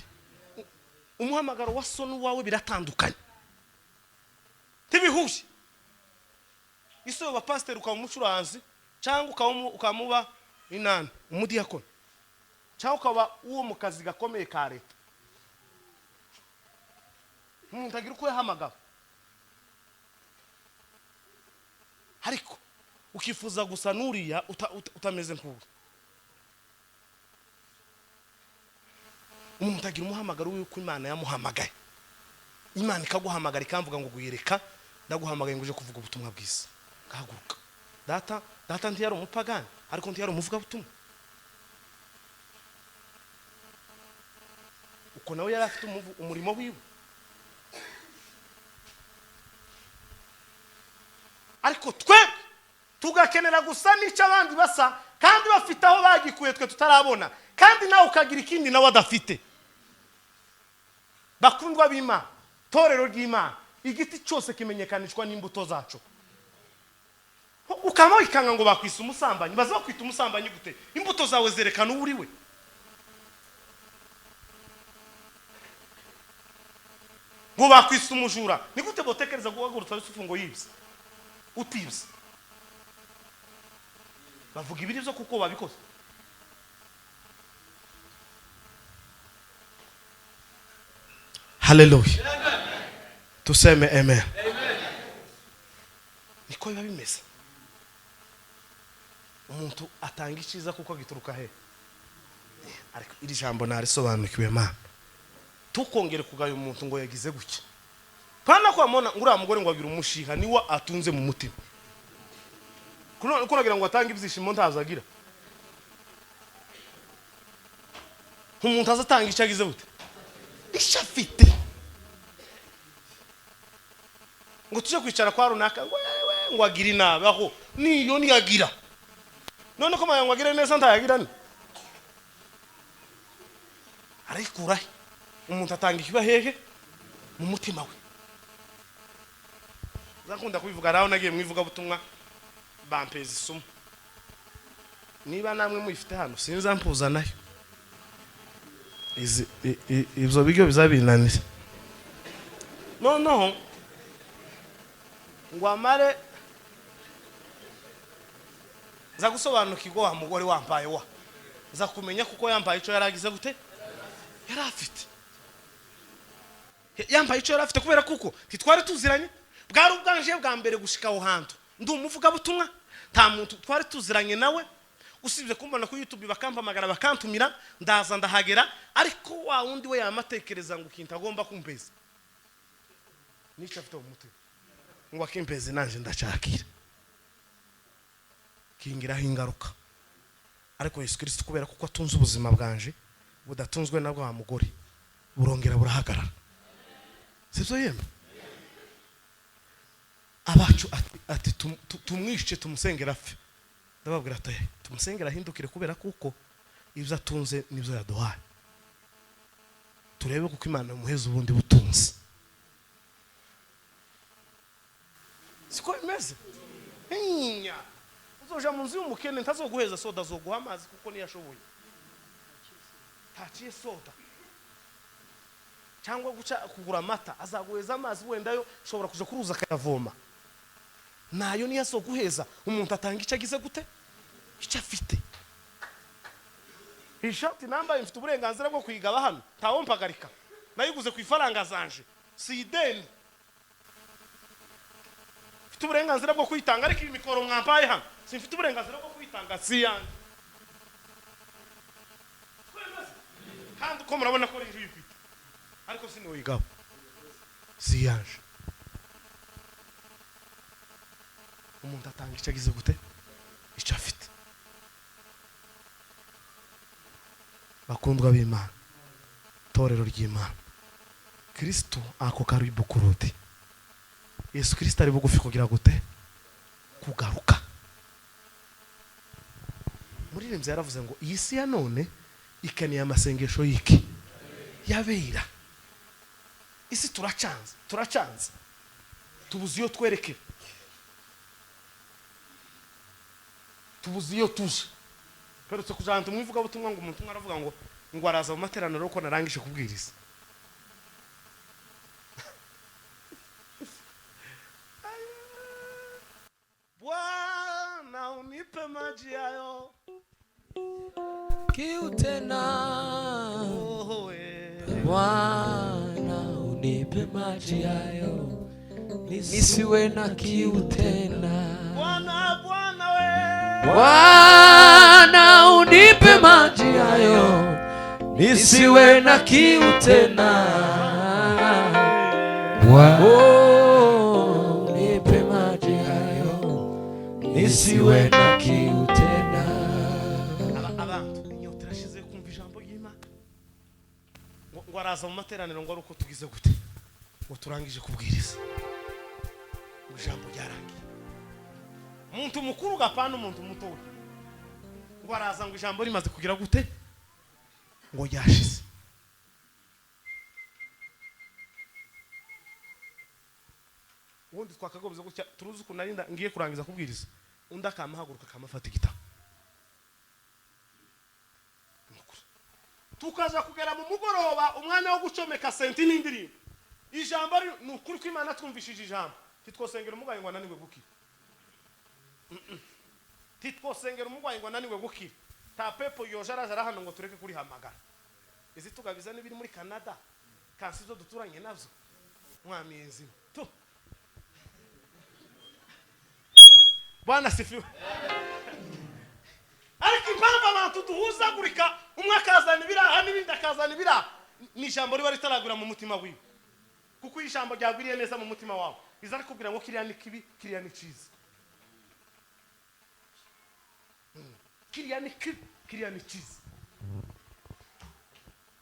Umuhamagaro wa sonu wawe biratandukanye. Tibihuje. Iso ba pastor ukaba umucuranzi cyangwa ukamuba inani umudiyakoni. Cyangwa ukaba uwo mu kazi gakomeye ka leta. Ntagira uko yahamagara. Ariko ukifuza gusa nuriya utameze nk'uwo. Umuntu agira umuhamagaro w'uko Imana yamuhamagaye. Imana ikaguhamagara ikamvuga ngo guyereka ndaguhamagaye ngo uje kuvuga ubutumwa bwiza. Gahaguruka. Data ntiyari umupagani ariko ntiyari umuvuga butumwa. Uko nawe yari afite umurimo wiwe. Ariko twe tugakenera gusa n'icyo abandi basa kandi bafite aho bagikuye twe tutarabona kandi nawe ukagira ikindi nawe adafite. Bakundwa b'Imana, torero ry'Imana, igiti cyose kimenyekanishwa n'imbuto zacu. Ukama wikanga ngo bakwisa umusambanyi, baza kwita umusambanyi gute? Imbuto zawe zerekana uri we. Ngo bakwisa umujura, ni gute botekereza guhagurutsa Yusufu ngo yibye? Utibye. Bavuga ibiri byo kuko babikoze. Hallelujah. Tuseme amen. Niko biba bimeze. Umuntu atanga iciza kuko gituruka he. Ariko iri jambo narisobanukiwe Mana. Tukongere kugaya umuntu ngo yagize gutya. Pana kwa mona ngura mugore ngo agira umushiha niwe atunze mu mutima. Kuno nagira ngo atange ibyishimo ntazagira. Umuntu azatanga icyagize gute? Ishafite. ngo tuje kwicara kwa runaka ngo wewe ngo agira inabi aho niyo niyagira none ko mayango agira neza ndayagira ni arikurahe umuntu atanga ikiba hehe mu mutima we zakunda kubivuga raho nagiye mwivuga butumwa bampeza isumo niba namwe muyifite hano sinza mpuza nayo ibyo bigyo bizabinanira noneho ngo amare za gusobanukirwa wa mugore wampaye wa za kumenya kuko yambaye ico yaragize gute yarafite yambaye ico yarafite kubera kuko titwari tuziranye bwari ubwanje bwa mbere gushika aho hantu ndi umuvuga butumwa nta muntu twari tuziranye nawe usibye kumbana ku YouTube bakampamagara bakantumira ndaza ndahagera ariko wa wundi we yamatekereza ngo kintu agomba kumpeza nica afite umutima ngo akimpeze nanje ndacakira kingiraho ingaruka ariko Yesu Kristo kubera kuko atunze ubuzima bwanje budatunzwe nabwo wa mugore burongera burahagarara sivyo yemwe abacu ati tumwishe tumusengera afe ndababwira ati tumusengera hindukire kubera kuko ibyo atunze nibyo yaduhaye turebe kuko Imana imuheza ubundi butunzi siko imeze hinya uzoja mu nzu y'umukene ntazoguheza soda zoguha amazi kuko niyashoboye taciye soda cyangwa guca kugura amata azaguheza amazi wenda yo shobora kuja kuruza akayavoma nayo niyasoguheza umuntu atanga icyo agize gute icyo afite ishati nambaye mfite uburenganzira bwo kwigaba hano ntawo mpagarika nayiguze ku ifaranga zanje si ideni mfite uburenganzira bwo kwitanga ariko imikoro mwampaye hano simfite uburenganzira bwo kwitanga si yanjye kandi uko murabona ko rero yifite ariko siniwigaba si yanje umuntu atanga icyo agize gute icyo afite bakundwa b'Imana torero ry'Imana Kristo ako karibu kurudi Yesu Kristo ari bugufi kugira gute kugaruka muri remze yaravuze ngo iyi si ya none ikaniye amasengesho yiki yabera isi turacanze tubuze iyo twerekera tubuze iyo tuje perutse kujanta mwivuga butumwa ngo umuntu aravuga ngo araza mu materaniro uko narangije kubwiriza Bwana unipe maji hayo kiu tena Bwana unipe maji hayo nisiwe na kiu tena Bwana unipe maji hayo nisiwe na kiu tena unipe maji hayo nisiwe na kiu tena abantu inyota irashize kumva ijambo ry'Imana ngo araza mu materaniro ngo aruko tugize gute ngo turangije kubwiriza ngo ijambo ryarangiye umuntu mukuru gapana umuntu muto ngo araza ngo ijambo rimaze kugira gute ngo ryashize ubundi twakagobye gutya turuzi ukuntu narinda ngiye kurangiza kubwiriza undi akamahaguruka akamafata igitabo tukaza kugera mu mugoroba umwanya wo gucomeka senti n'indirimbo ijambo ni ukuri ko Imana twumvishije ijambo titwosengera umugwayi ngo ananiwe gukira titwosengera umugwayi ngo ananiwe gukira ta pepo yoje araza hano ngo tureke kuri hamagara izi tugabiza n'ibiri muri Canada kansi zo duturanye navyo mwamiyenzi tu Bwana sifiwe ariko impamvu abantu duhuzagurika umwe akazana ibiraha n'ibindi akazana ibiraha ni ijambo riba ritaragura mu mutima wiwe kuko ijambo ryagwiriye neza mu mutima wawe iza ari kubwira ngo kiriya ni kibi kiriya ni cyiza kiriya ni kibi kiriya ni cyiza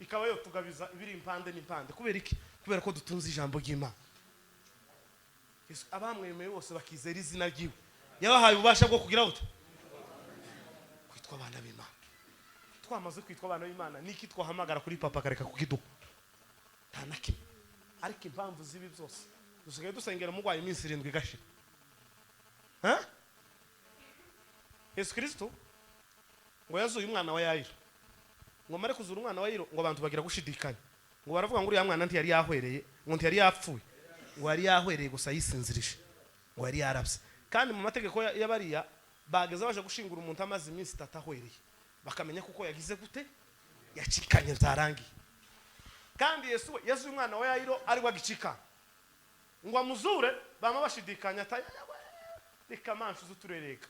ikaba yo tugabiza ibiri impande n'impande kubera iki kubera ko dutunze ijambo ry'Imana Yesu abamwemeye bose bakizera izina ryiwe yabahaye ububasha bwo kugira gute kwitwa abana b'Imana. Twamaze kwitwa abana b'Imana niki twahamagara kuri papa kareka kukiduka nta nakimwe. Ariko impamvu zibi byose dusigaye dusengera umugwayi iminsi 7 igashira. Yesu Kristo ngo yazuye umwana wa Yayiro, ngo mare kuzura umwana wa Yayiro ngo abantu bagira gushidikanya, ngo baravuga ngo uriya mwana nti yari yahwereye, ngo nti yari yapfuye, ngo yari yahwereye gusa yisinzirije, ngo yari yarabse. Kandi mu mategeko y'abariya bageze baje gushingura umuntu amazi iminsi 3 ahwereye, bakamenya kuko yagize gute yacikanye byarangiye. Kandi Yesu yazuye umwana wa Yayiro ari wagicika, ngo amuzure bama bashidikanya ata rikamanshi zuturereka.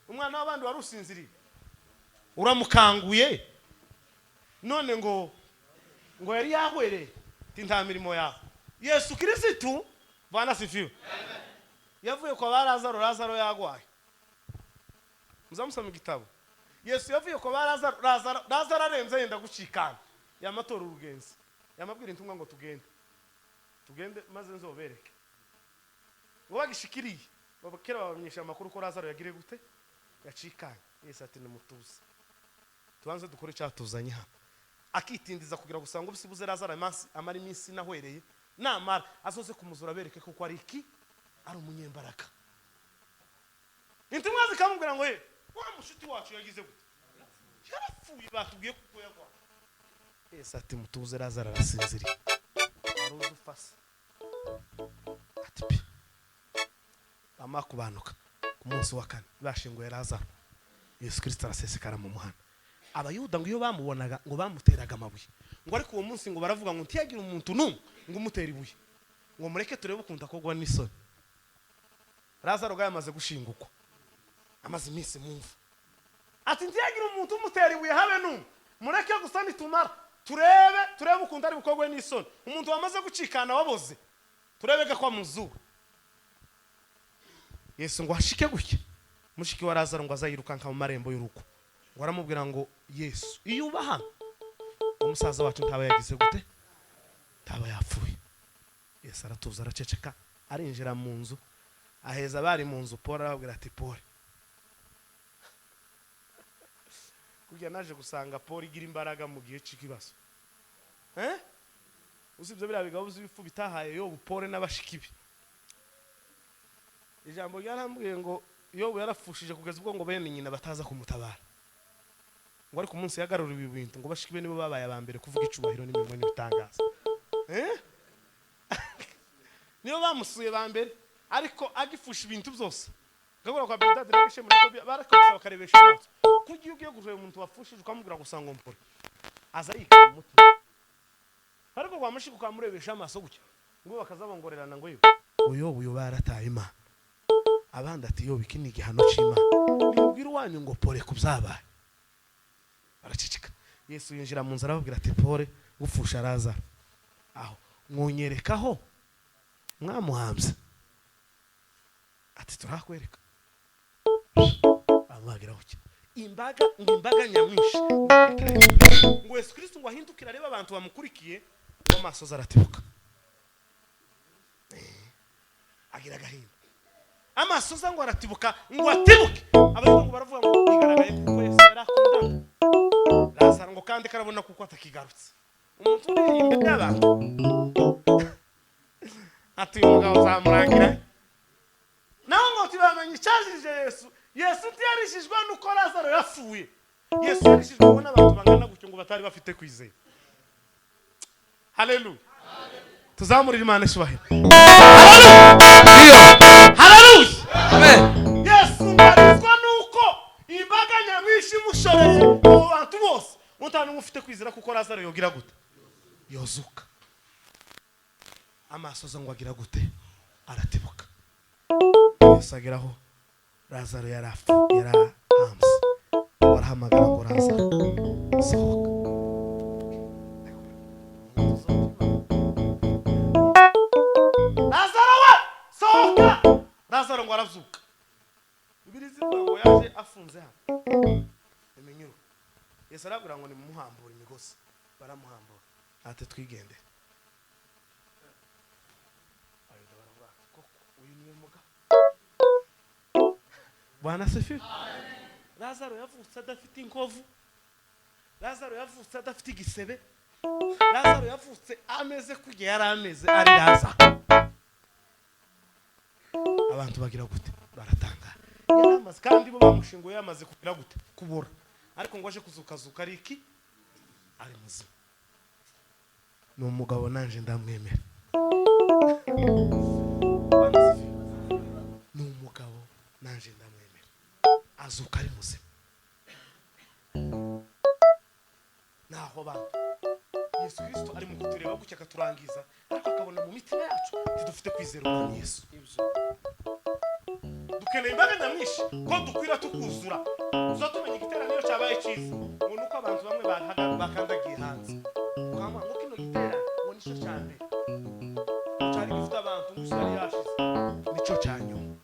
Umwana w'abandi warusinziriye uramukanguye none ngo yari yahwereye nta mirimo yawe. Yesu Kristo Bwana sifiwe. Yavuye kwa Lazaro yagwaye. Muzamusoma igitabo. Yesu yavuye kwa Lazaro arenze yenda gucikana. Yamatora urugenzi. Yamabwira intumwa ngo tugende maze nzobereke. Ngo bagishikiriye babakera babamenyesha amakuru ko Lazaro yagire gute yacikanye. Yesu ati nimutuze tubanze dukore cyatuzanye hano. Akitindiza kugira gusanga ubisibuze Lazaro amara iminsi nahwereye, namara azoze kumuzura bereke ko ari iki ari umunyembaraga. Intumwa zikamubwira ngo wa mushuti wacu yagize gute yarapfuye batubwiye kuko yagwa. Yesu ati mutuze Lazaro arasinziriye aruzu fasa ati amakubanuka ku munsi wa 4 bashinguye Lazaro. Yesu Kristo arasesekara mu muhanda. Abayuda ngo iyo bamubonaga ngo bamuteraga amabuye, ngo ariko uwo munsi ngo baravuga ngo ntiyagira umuntu numwe ngo umutera ibuye, ngo mureke turebe ukunda kogwa n'isoni. Lazaro yamaze gushingukwa amaze iminsi mumva ati ntiyagira umuntu umutera ibuye habe numwe, mureke gusa nitumara turebe ukunda ari bukogwe n'isoni. Umuntu wamaze gucikana waboze turebega kwa muzuru. Yesu ngo hashike gutya mushiki wa Lazaro ngo azayirukanka mu marembo y'urugo, ngo aramubwira ngo Yesu iyo ubaha umusaza wacu ntaba yagize gute ntaba yapfuye. Yesu aratuza araceceka arinjira mu nzu aheza bari mu nzu. Paul arabwira ati Paul kujya naje gusanga Paul igira imbaraga mu gihe cy'ikibazo. Usibye biriya bigabo bifu bitahaye Yobu Paul n'abashikibi. Ijambo ryarambwiye ngo Yobu yarafushije kugeza ubwo ngo bene nyina bataza kumutabara, ngo ari ku munsi yagarura ibi bintu ngo bashikibe nibo babaye abambere kuvuga icubahiro n'imirimo n'ibitangaza. Niyo bamusuye bambere ariko agifusha ibintu byose. Ngabura kwa Bildad n'abishe muri Tobiya barakabisaba karebesha amaso. Kugiye ugiye guje umuntu wafushije ukamubwira gusanga mpore aza yika umuti, ariko kwa mushiki ukamurebesha amaso gutya ngo bakazabongorerana ngo Yobu yo barataye Imana. Abandi ati Yobu iki ni igihano cy'Imana, nibwira wanyu ngo pore kubyabaye. Baracicika. Yesu yinjira mu nzara ababwira ati Pore gufusha Lazaro aho mwonyerekaho mwamuhambye. Ati turakwereka. Amagira uki imbaga nyamwinshi ngo Yesu Kristo ngo ahindukira reba abantu bamukurikiye ngo amaso zaratibuka. Agira gahinda amaso za ngo aratibuka ngo atibuke. Abantu ngo baravuga ngo bigaragaye kuko Yesu yarakunda Lazaro ngo kandi karabona kuko atakigarutse. Umuntu uri imbere y'abantu ati umugabo zamurangira naho ngo tibamenye icyajije Yesu ntiyarishijwe nuko Lazaro yapfuye. Yesu yarishijwe n'abantu bangana gutyo ngo batari bafite kwizera. Haleluya. Tuzamurira Imana ishubahiro. Haleluya. Amen. Yesu ngarizwa nuko imbaga nyamwinshi mushoreye abantu bose mutanu mufite kwizera kuko Lazaro yogira gute yozuka. Amaso zo ngo agira gute aratibuka. Yesu ageraho Lazaro yarahamse, barahamagara ngo Lazaro sohoka. Lazaro we sohoka. Lazaro ngo arazuka. Ibirizi ngo yaje afunze hano imenyuru. Yesu arabwira ngo nimuhambure imigozi, baramuhambura ate twigende. Ayo baravuga ko uyu Bwana asifiwe. Lazaro yavutse adafite inkovu, Lazaro yavutse adafite igisebe, Lazaro yavutse ameze kujya yari ameze ari Lazaro. Abantu bagira gute? Baratangara. Yaramaze kandi bo bamushingo yamaze kugira gute? Kubura. Ariko ngo aje kuzukazuka ari iki? Ari muzima. Ni umugabo nanje ndamwemera. Ni umugabo nanje ndamwemera. Azuka ari muzima. Naho bantu Yesu Kristo ari mu kutureba gutya akaturangiza, ariko akabona mu mitima yacu tudufite kwizera umwami Yesu. Dukeneye imbaga nyamwinshi ko dukwira tukuzura. Uzatumenya igiteraniro cyabaye cyiza ngo nuko abantu bamwe bakandagiye hanze. Ukama ngo kino gitera ngo nisho cyane cyari gifite abantu musari yashize nico cyanyuma.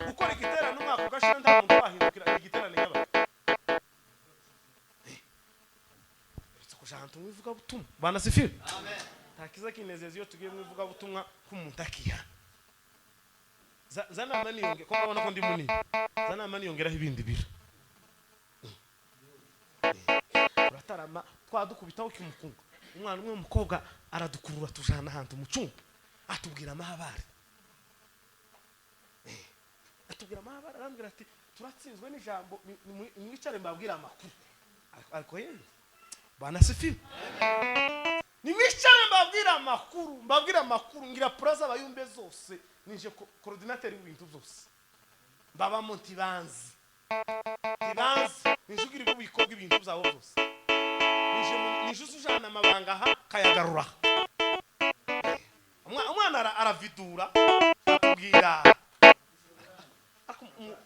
Gukora igiterano umwaka ugashira nta muntu wahindukira igiterane y'abantu. Kujantu mwivuga butumwa. Bwana sifiwe. Amen. Takiza kinezeza iyo tugiye mwivuga butumwa k'umuntu akiya. Zana mani yonge ko babona ko ndi munini. Zana mani yongeraho ibindi bira. Uratarama twadukubitaho kimukunga. Umwana umwe w'umukobwa aradukurura tujana ahantu mu cyumba. Atubwira amahabari. Atubwira amahabari arambwira ati turatsinzwe n'ijambo mwicare mbabwira amakuru. Ariko yeye Bwana sifiwe. Nimwicare mbabwira amakuru ngira plaza abayumbe zose nije coordinateur w'ibintu byose. Baba monti banzi nijugira ububiko bw'ibintu byabo byose. Nije sujana amabanga aha kayagarura. Umwana aravidura atubwira.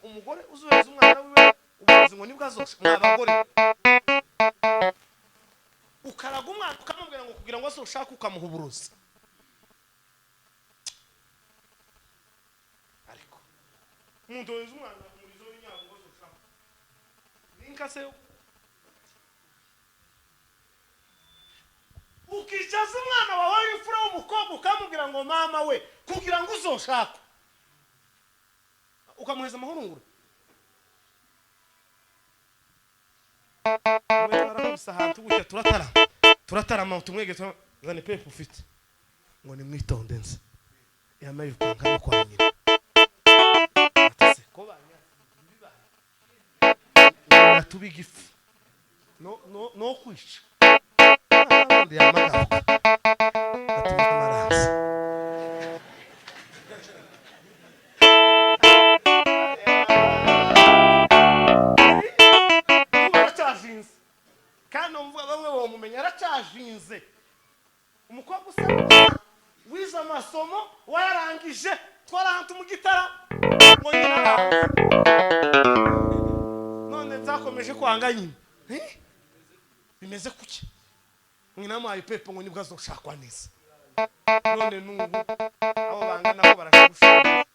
Umugore uzohereza umwana wiwe ubuzi ngo nibwo azosha mwabagore. Ukaraga umwana ukamubwira ngo kugira ngo azoshaka ukamuha uburozi. Ariko umuntu wese umwana kumurizo w'inyango ngo azoshaka ninkase ukicaza umwana wawe w'imfura w'umukobwa ukamubwira ngo mama we kugira ngo uzoshaka ukamuheza amahurungure. Ahantu gutya turatarama tumwege zane pepe ufite ngo ni mwitonde nse yamaye ukanka no kwa nyina atse ko banya bibaye tubigifu no kwisha ndi yamagaruka ati marazi bamwe bomumenya aracajinze umukobwa usa wiza amasomo warangije twarahantu mu gitara ngo nyina none zakomeje kwanga nyina bimeze kuki nyina mayi pepe ngo nibwo azoshakwa neza none nubu abo bangana ko barashusha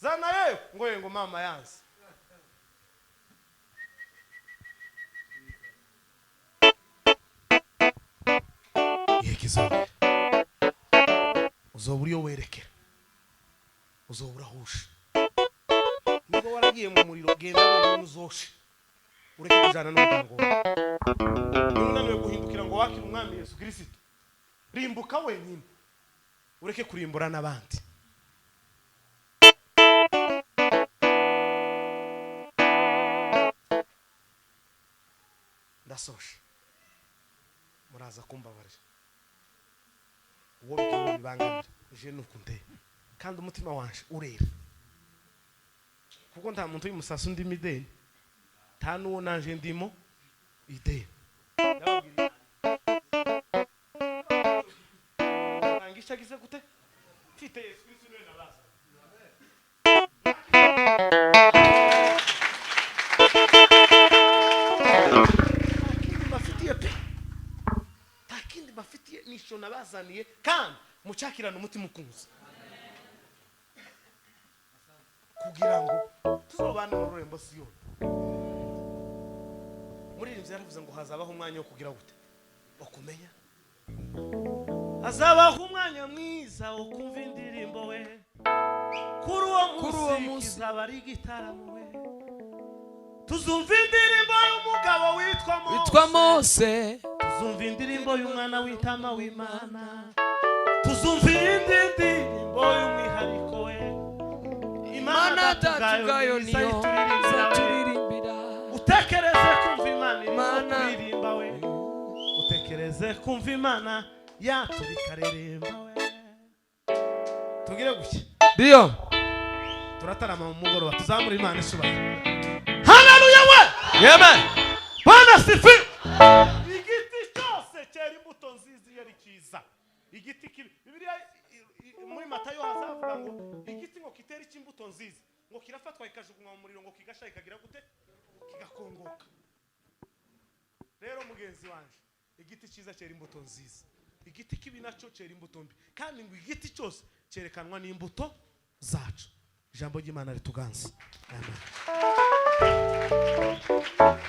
zana yewe ngo mama yanze yekizo uzobura iyo werekera uzobura husha niba waragiye mu muriro genda wenyine uzoshe ureke kujana n'umuryango wawe unaniwe guhindukira ngo wakire umwami Yesu Kristo rimbuka wenyine ureke kurimbura n'abandi. Ndasoshe muraza kumbabarira uwo bigiye bibangamira je nukunde kandi umutima wanje urera kuko nta muntu y'umusasu ndi mideni nta nuwo nanje ndimo ideni nangisha gize gute mfite Yesu Kristo niwe nabaza. Takindi bafitiye nisho nabazaniye kandi mucakirana umutima ukunze kugira ngo tuzobane mu rurembo Siyoni. Muri iri byaravuze ngo hazabaho umwanya wo kugira gute okumenya azabaho umwanya mwiza wo kumva indirimbo we kuri uwo munsi kizaba ari igitaramo we tuzumva indirimbo y'umugabo witwa Mose tuzumva indirimbo y'umwana w'intama w'Imana tuzumva indi ndirimbo y'umwihariko we Imana datugayo niyo turirimbira utekereze kumva Imana kuririmba we utekereze kumva Imana yaturikaririmba we tugire gushya Dio turatarama mu mugoroba tuzamura Imana isubaya haleluya we Amen Bwana sifi igiti cyose cyera imbuto nziza iyo ari cyiza igiti kibi Bibiliya muri Matayo hazavuga ngo igiti ngo kitera imbuto nziza ngo kirafatwa ikajugunywa mu muriro ngo kigasha ikagira gute kigakongoka rero mugenzi wanje igiti cyiza cyera imbuto nziza igiti kibi nacyo cyera imbuto mbi kandi ngo igiti cyose cyerekanwa n'imbuto zacu ijambo ry'Imana rituganza amen